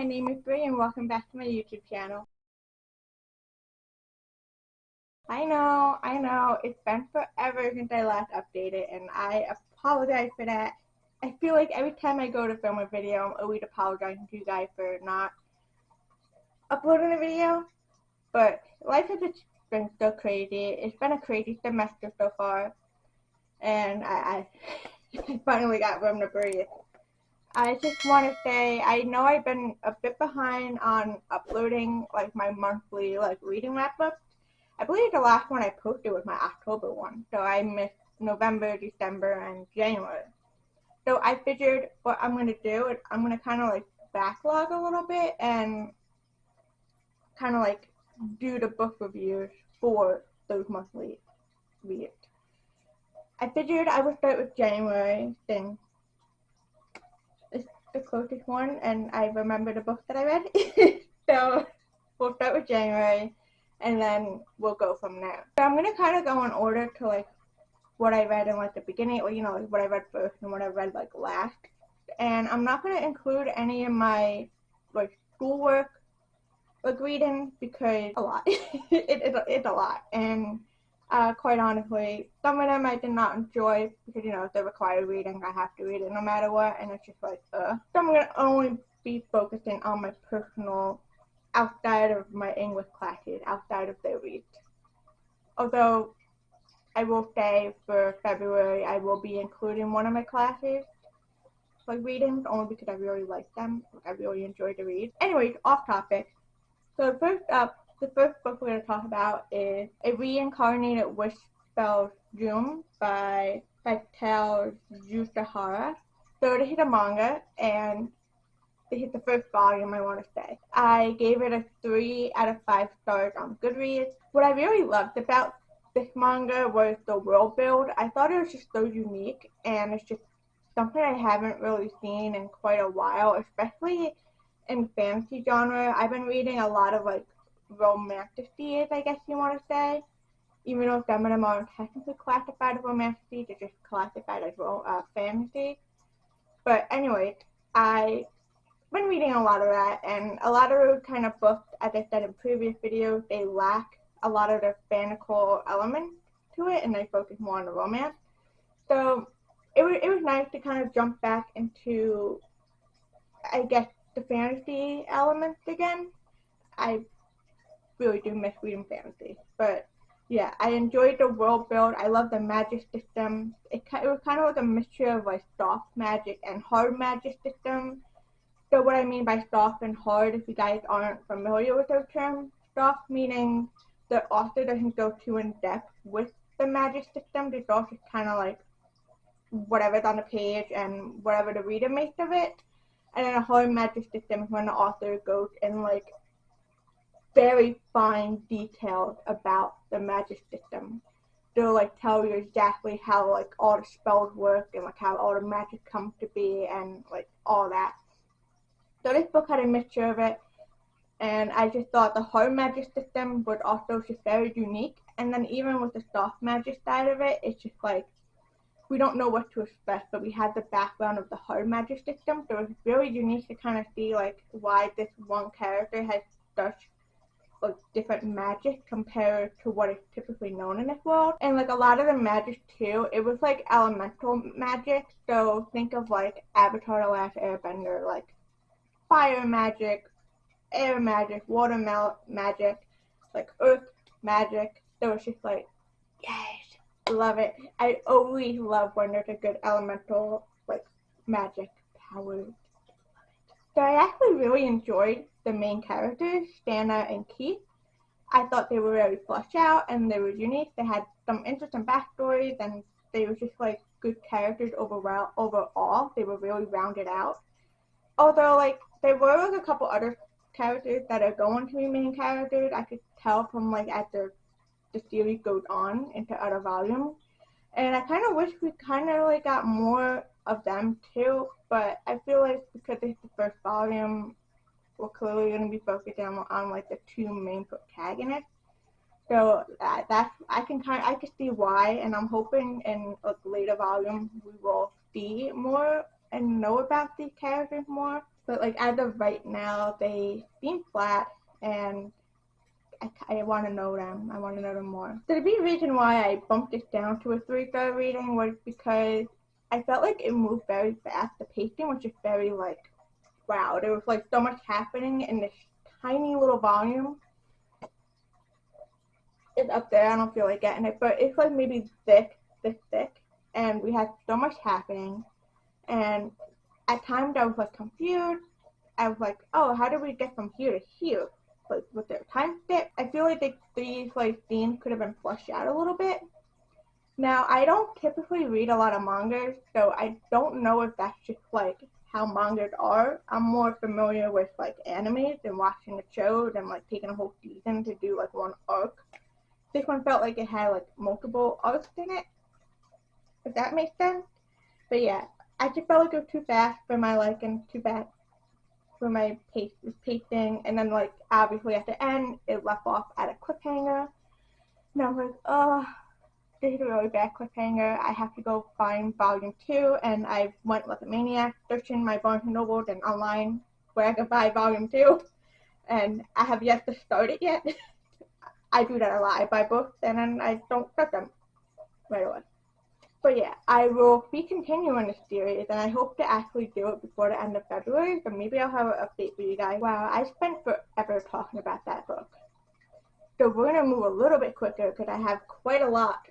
my name is Bree and welcome back to my YouTube channel. I know, it's been forever since I last updated and I apologize for that. I feel like every time I go to film a video, I'm always apologizing to you guys for not uploading a video, but life has just been so crazy. It's been a crazy semester so far, and I finally got room to breathe. I just want to say, I know I've been a bit behind on uploading like my monthly reading wrap up. I believe the last one I posted was my October one, so I missed November, December, and January. So I figured what I'm going to do is I'm going to kind of backlog a little bit and kind of do the book reviews for those monthly reads. I figured I would start with January since it's the closest one and I remember the book that I read. So we'll start with January and then we'll go from there. So I'm going to kind of go in order to what I read in the beginning, or what I read first and what I read last. And I'm not going to include any of my schoolwork reading because a lot. It's a lot. And quite honestly, some of them I did not enjoy because, if they're required reading, I have to read it no matter what, and it's just So I'm going to only be focusing on my personal, outside of my English classes, outside of their reads. Although, I will say for February, I will be including one of my classes, readings, only because I really like them. I really enjoy the read. Anyways, off topic. So first up, the first book we're going to talk about is A Reincarnated Wish Spells Doom by Saitel Yusahara. So this is a manga, and this is the first volume, I want to say. I gave it a 3 out of 5 stars on Goodreads. What I really loved about this manga was the world build. I thought it was just so unique, and it's just something I haven't really seen in quite a while, especially in fantasy genre. I've been reading a lot of romanticities, I guess you want to say, even though some of them aren't technically classified as romanticities, they're just classified as fantasy. But anyways, I've been reading a lot of that, and a lot of those kind of books, as I said in previous videos, they lack a lot of the fantastical elements to it, and they focus more on the romance. So it was nice to kind of jump back into, I guess, the fantasy elements again. I really do miss reading fantasy, but yeah, I enjoyed the world build. I love the magic system. It was kind of like a mixture of soft magic and hard magic system. So what I mean by soft and hard, if you guys aren't familiar with those terms, soft meaning the author doesn't go too in depth with the magic system. It's all just kind of whatever's on the page and whatever the reader makes of it. And then a hard magic system is when the author goes in very fine details about the magic system. They'll tell you exactly how all the spells work and how all the magic comes to be and all that. So this book had a mixture of it, and I just thought the hard magic system was also just very unique. And then even with the soft magic side of it, it's just we don't know what to expect, but we have the background of the hard magic system, so it's really unique to kind of see why this one character has such different magic compared to what is typically known in this world. And a lot of the magic too, it was elemental magic. So think of Avatar: The Last Airbender, fire magic, air magic, water magic, earth magic. So it's just yes. Love it. I always love when there's a good elemental magic power. So I actually really enjoyed the main characters, Shanna and Keith. I thought they were very fleshed out and they were unique. They had some interesting backstories and they were just good characters overall. They were really rounded out. Although there were a couple other characters that are going to be main characters. I could tell from as the series goes on into other volumes, and I kind of wish we kind of got more of them too, but I feel because it's the first volume, we're clearly going to be focusing on the two main protagonists. So that's I can see why, and I'm hoping in later volume we will see more and know about these characters more. But like as of right now, they seem flat, and I want to know them. I want to know them more. So the big reason why I bumped it down to a 3-star rating was because I felt like it moved very fast. The pacing was just very like, wow. There was like so much happening in this tiny little volume. It's up there. I don't feel like getting it, but it's like maybe this thick, and we had so much happening. And at times I was like confused. I was like, oh, how did we get from here to here? Like with their time skip, I feel like these like scenes could have been fleshed out a little bit. Now, I don't typically read a lot of mangas, so I don't know if that's just like how mangas are. I'm more familiar with like animes and watching the shows and like taking a whole season to do like one arc. This one felt like it had like multiple arcs in it, if that makes sense. But yeah, I just felt like it was too fast for my liking, too fast for my pacing, and then like obviously at the end it left off at a cliffhanger. And I was like, oh, this is a really bad cliffhanger. I have to go find volume 2, and I went like a maniac searching my Barnes & Noble and online where I could buy volume 2, and I have yet to start it yet. I do that a lot. I buy books and then I don't start them right away. But yeah, I will be continuing this series, and I hope to actually do it before the end of February, so maybe I'll have an update for you guys. Wow, I spent forever talking about that book. So we're going to move a little bit quicker because I have quite a lot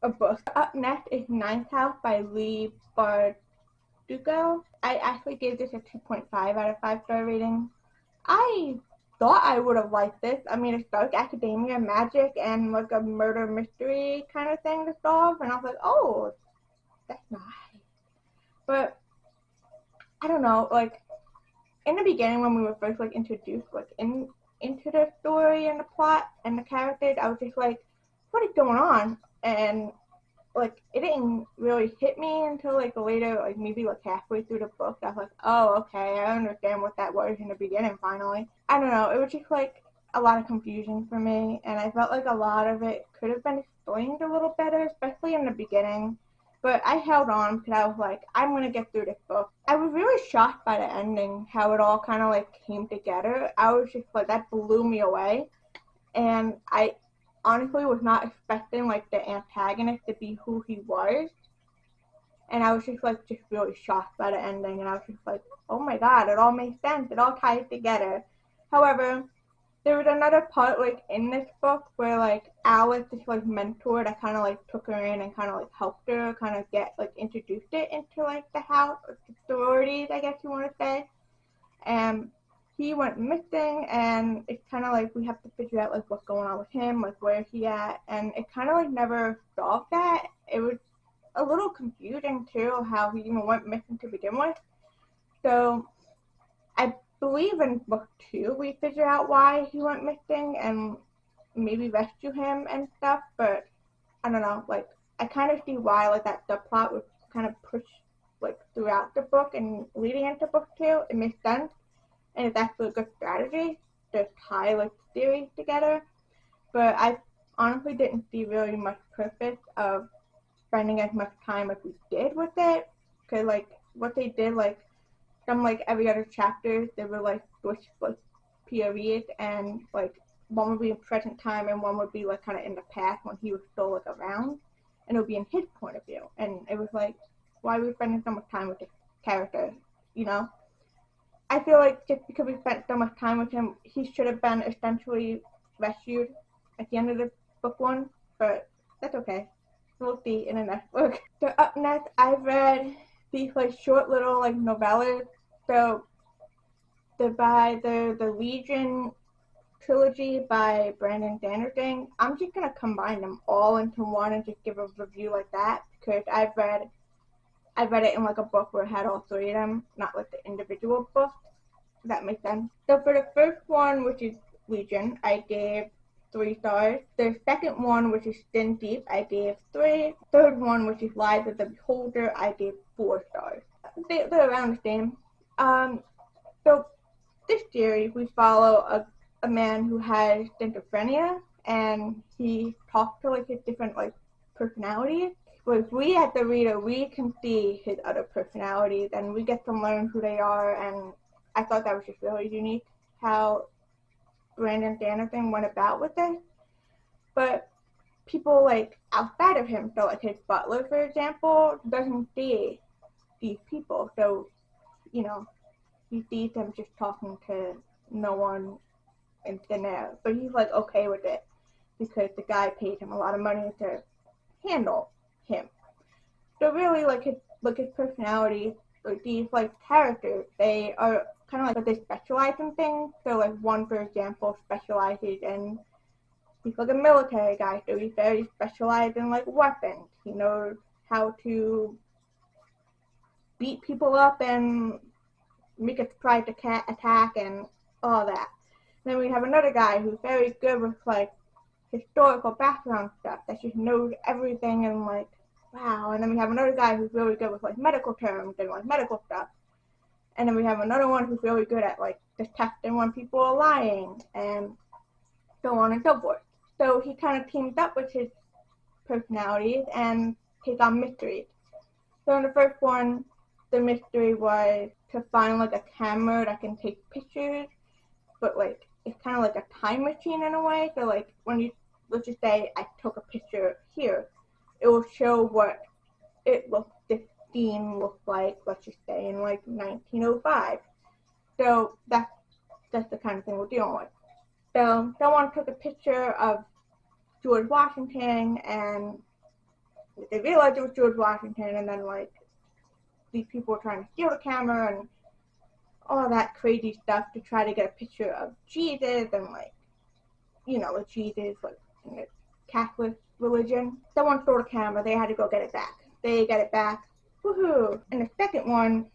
of books. Up next is Ninth House by Lee Bardugo. I actually gave this a 2.5 out of 5-star rating. I thought I would have liked this. I mean, it's dark academia, magic, and like a murder mystery kind of thing to solve. And I was like, oh, that's nice. But I don't know, like in the beginning when we were first like introduced like into the story and the plot and the characters, I was just like, what is going on? And like it didn't really hit me until like later, like maybe like halfway through the book. I was like, oh, okay, I understand what that was in the beginning finally. I don't know, it was just like a lot of confusion for me, and I felt like a lot of it could have been explained a little better, especially in the beginning. But I held on because I was like, I'm going to get through this book. I was really shocked by the ending, how it all kind of like came together. I was just like, that blew me away. And I honestly was not expecting like the antagonist to be who he was. And I was just like, just really shocked by the ending. And I was just like, oh my god, it all makes sense. It all ties together. However, there was another part like in this book where like Alice, this like mentor that kind of like took her in and kind of like helped her kind of get like introduced it into like the house, or the sororities, I guess you want to say. And he went missing, and it's kind of like we have to figure out like what's going on with him, like where he at, and it kind of like never solved that. It was a little confusing too how he even went missing to begin with. So I believe in book 2 we figure out why he went missing and maybe rescue him and stuff, but I don't know, like I kind of see why like that subplot was kind of pushed like throughout the book and leading into book 2. It makes sense, and it's actually a good strategy to tie like the series together, but I honestly didn't see really much purpose of spending as much time as we did with it, because like what they did, like from like every other chapter, they were like switch like POVs, and like one would be in present time and one would be like kind of in the past when he was still like around, and it would be in his point of view. And it was like, why are we spending so much time with this character, you know? I feel like just because we spent so much time with him, he should have been essentially rescued at the end of the book 1, but that's okay. We'll see in the next book. So up next, I've read these like short little like novellas. So they're by the Legion trilogy by Brandon Sanderson. I'm just gonna combine them all into one and just give a review like that, because I read it in like a book where it had all 3 of them, not like the individual books. If that makes sense. So for the first one, which is Legion, I gave 3 stars. The second one, which is Skin Deep, I gave 3. Third one, which is Lies of the Beholder, I gave 4 stars. They're around the same. So this series, we follow a man who has schizophrenia, and he talks to like his different like personalities. Whereas we as the reader, we can see his other personalities, and we get to learn who they are and I thought that was just really unique how Brandon Sanderson went about with it. But people like outside of him, so like his butler, for example, doesn't see these people. So, you know, he sees them just talking to no one in thin air. But he's like okay with it because the guy paid him a lot of money to handle him. So really, like his personality, like these like characters, they are kind of like they specialize in things. So like one, for example, specializes in, he's like a military guy, so he's very specialized in like weapons. He knows how to beat people up and make a surprise attack and all that. Then we have another guy who's very good with like historical background stuff, that just knows everything and like wow. And then we have another guy who's really good with like medical terms and like medical stuff. And then we have another one who's really good at like detecting when people are lying and so on and so forth. So he kind of teams up with his personalities and takes on mysteries. So in the first one, the mystery was to find like a camera that can take pictures, but like it's kind of like a time machine in a way. So like when you, let's just say I took a picture here, it will show what this scene looked like, let's just say in like 1905. So that's the kind of thing we're dealing with. So someone took a picture of George Washington and they realized it was George Washington, and then like these people were trying to steal the camera and all that crazy stuff to try to get a picture of Jesus and like, you know, with Jesus like in the Catholic religion. Someone stole the camera, they had to go get it back. They get it back, woohoo! In the second one,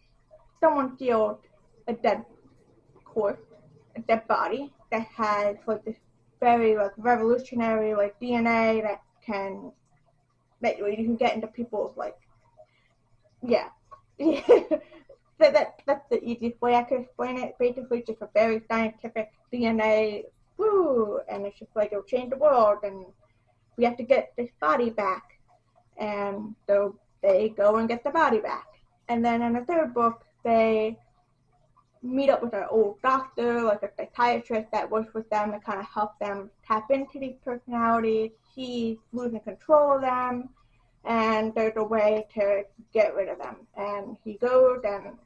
someone steals a dead corpse, a dead body that has like this very like revolutionary like DNA that you can get into people's like, yeah. So that's the easiest way I could explain it. Basically, just a very scientific DNA, woo, and it's just like it'll change the world, and we have to get this body back, and so they go and get the body back. And then in the third book, they meet up with an old doctor, like a psychiatrist that works with them to kind of help them tap into these personalities. He's losing control of them, and there's a way to get rid of them. And he goes and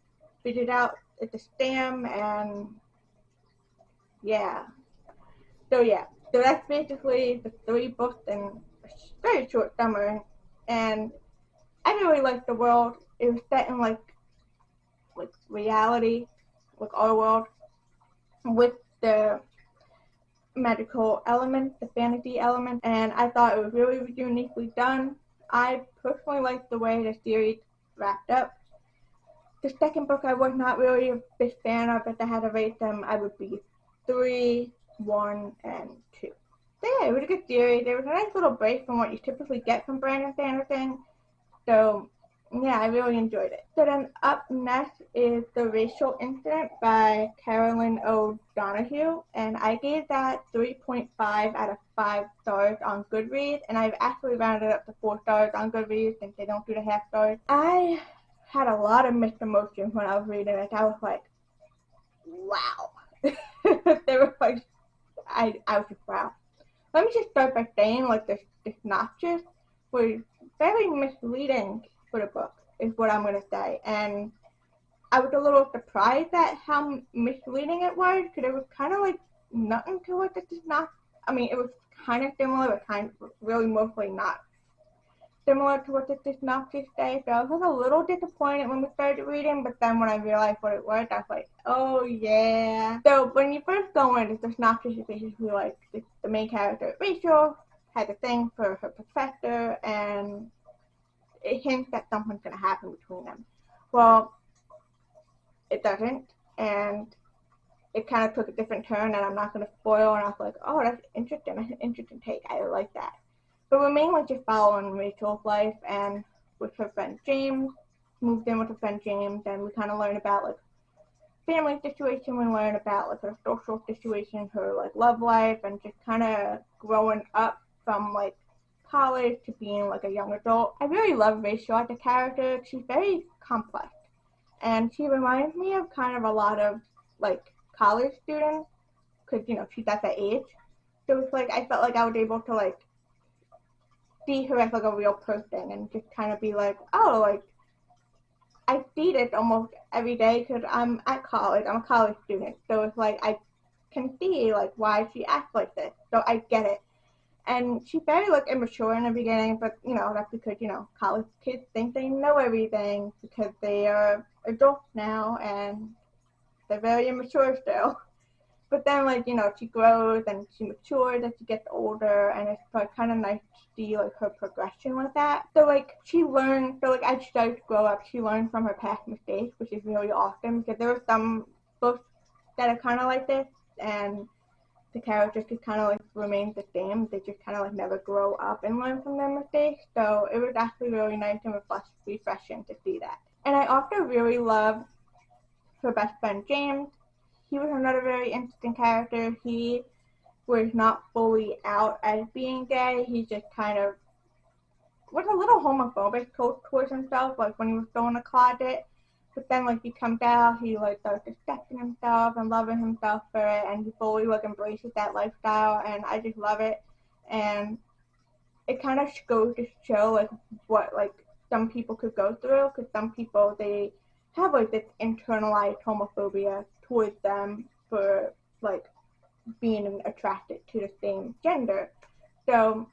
figures out it's a scam, and yeah. So that's basically the 3 books in a very short summary. And I really liked the world. It was set in like reality, like our world, with the magical element, the fantasy element, and I thought it was really uniquely done. I personally liked the way the series wrapped up. The second book I was not really a big fan of. If I had to rate them, I would be 3, 1, and 2. So yeah, it was a good series. It was a nice little break from what you typically get from Brandon Sanderson. So yeah, I really enjoyed it. So then up next is The Racial Incident by Carolyn O'Donoghue, and I gave that 3.5 out of 5 stars on Goodreads, and I've actually rounded up to 4 stars on Goodreads since they don't do the half stars. I had a lot of mixed emotions when I was reading it. I was like, wow. They were like, I was just wow. Let me just start by saying like the synopsis was very misleading for the book, is what I'm going to say. And I was a little surprised at how misleading it was, because it was kind of like nothing to it that is not, I mean, it was kind of similar, but kind of really mostly not similar to what the synopsis says. So I was a little disappointed when we started reading, but then when I realized what it was, I was like, oh yeah. So when you first go in, the synopsis is basically like the main character, Rachel, has a thing for her professor, and it hints that something's going to happen between them. Well, it doesn't, and it kind of took a different turn, and I'm not going to spoil, and I was like, oh, that's interesting. That's an interesting take. I like that. But we're mainly just following Rachel's life, and with her friend James, moved in with her friend James, and we kind of learn about like family situation, we learn about like her social situation, her like love life, and just kind of growing up from like college to being like a young adult. I really love Rachel as a character. She's very complex, and she reminds me of kind of a lot of like college students, because she's at that age. So it's like I felt like I was able to like see her as like a real person and just kind of be like, oh, like I see this almost every day because I'm at college. I'm a college student, so it's like I can see like why she acts like this. So I get it. And she's very like immature in the beginning, but that's because college kids think they know everything because they are adults now and they're very immature still. But then like she grows and she matures as she gets older, and it's like kind of nice to see like her progression with that. So like she learned. So like as she started to grow up, she learned from her past mistakes, which is really awesome because there were some books that are kind of like this, and the characters just kind of like remain the same. They just kind of like never grow up and learn from their mistakes. So it was actually really nice and refreshing to see that. And I also really love her best friend James. He was another very interesting character. He was not fully out as being gay. He just kind of was a little homophobic towards himself, like when he was still in the closet. But then like he comes out, he like starts accepting himself and loving himself for it, and he fully like embraces that lifestyle, and I just love it. And it kind of goes to show like what like some people could go through, because some people they have like this internalized homophobia towards them for like being attracted to the same gender. So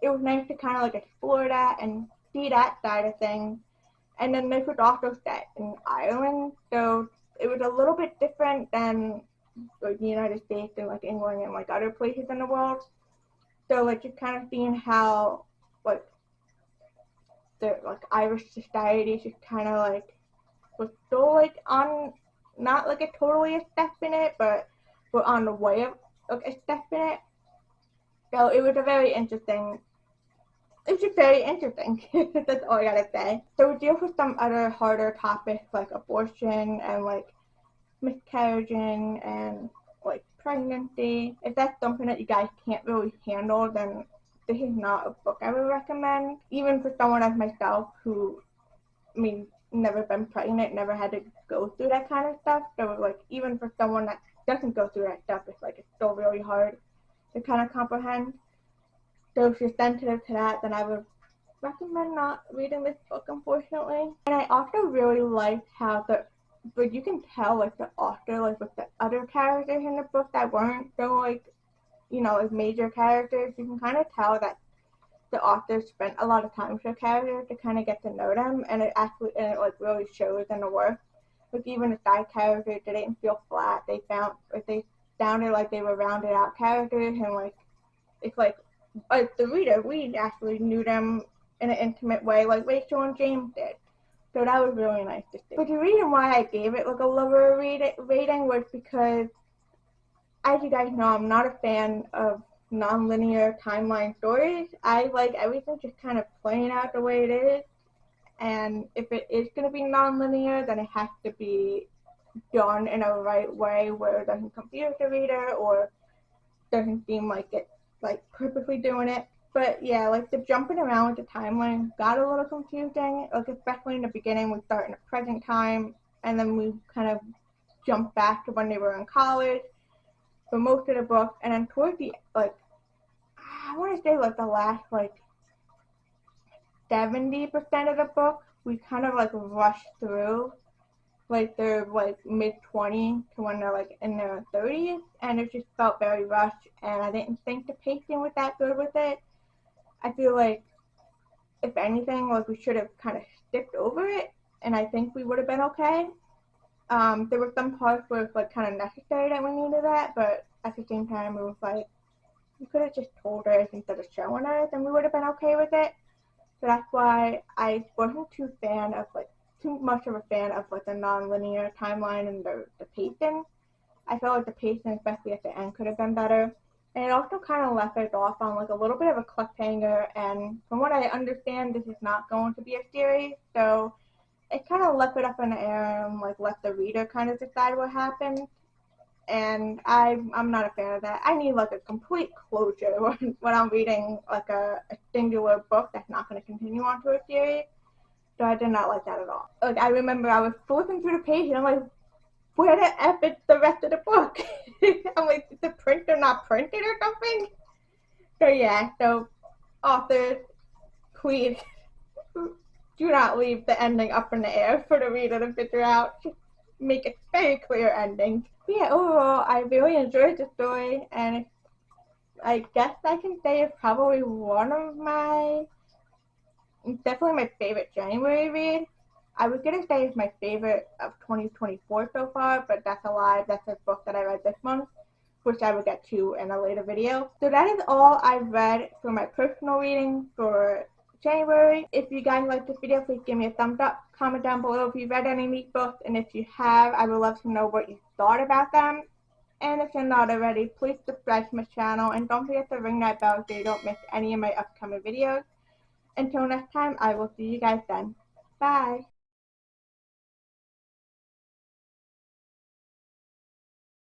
it was nice to kind of like explore that and see that side of things. And then this was also set in Ireland, so it was a little bit different than like the United States and like England and like other places in the world. So like just kind of seeing how like the like Irish society just kind of like was still like on not like a totally a step in it, but we're on the way of like a step in it. So it was a very interesting. It's just very interesting. That's all I gotta say. So we deal with some other harder topics like abortion and like miscarriaging and like pregnancy. If that's something that you guys can't really handle, then this is not a book I would recommend. Even for someone like myself who, I mean, never been pregnant, never had to go through that kind of stuff. So like even for someone that doesn't go through that stuff, it's still really hard to kind of comprehend. So if you're sensitive to that, then I would recommend not reading this book, unfortunately. And I also really liked how but you can tell like the author, like with the other characters in the book that weren't so like, like major characters, you can kind of tell that the author spent a lot of time with the characters to kind of get to know them, and it like really shows in the work. Like even the side characters, they didn't feel flat. They sounded like they were rounded out characters, and like it's like the reader, we actually knew them in an intimate way, like Rachel and James did. So that was really nice to see. But the reason why I gave it like a lower rating was because, as you guys know, I'm not a fan of non-linear timeline stories. I like everything just kind of playing out the way it is. And if it is going to be non-linear, then it has to be done in a right way where it doesn't confuse the reader or doesn't seem like it's like purposely doing it. But yeah, like the jumping around with the timeline got a little confusing. Like especially in the beginning, we start in the present time, and then we kind of jump back to when they were in college for most of the book, and then towards the like I want to say like the last like 70% of the book, we kind of like rush through. Like they're like mid-20s to when they're like in their 30s, and it just felt very rushed, and I didn't think the pacing was that good with it. I feel like if anything, like we should have kind of skipped over it, and I think we would have been okay. There were some parts where it's like kind of necessary that we needed that, but at the same time, it was like you could have just told us instead of showing us, and we would have been okay with it. So that's why I wasn't too much of a fan of like the non-linear timeline and the pacing. I felt like the pacing, especially at the end, could have been better. And it also kind of left us off on like a little bit of a cliffhanger. And from what I understand, this is not going to be a series, so it kind of left it up in the air and like let the reader kind of decide what happened. And I'm not a fan of that. I need like a complete closure when I'm reading like a singular book that's not going to continue on to a series. So I did not like that at all. Like I remember I was flipping through the page and I'm like, where the F is the rest of the book? I'm like, did the printer not print it or something? So yeah, so authors, please do not leave the ending up in the air for the reader to figure out. Just make a very clear ending. But yeah, overall, I really enjoyed the story, and I guess I can say it's probably one of my, definitely my favorite January read. I was gonna say it's my favorite of 2024 so far, but that's a lie. That's a book that I read this month, which I will get to in a later video. So that is all I've read for my personal reading for January. If you guys like this video, please give me a thumbs up. Comment down below if you read any of these books, and if you have, I would love to know what you thought about them. And if you're not already, please subscribe to my channel, and don't forget to ring that bell so you don't miss any of my upcoming videos. Until next time, I will see you guys then. Bye!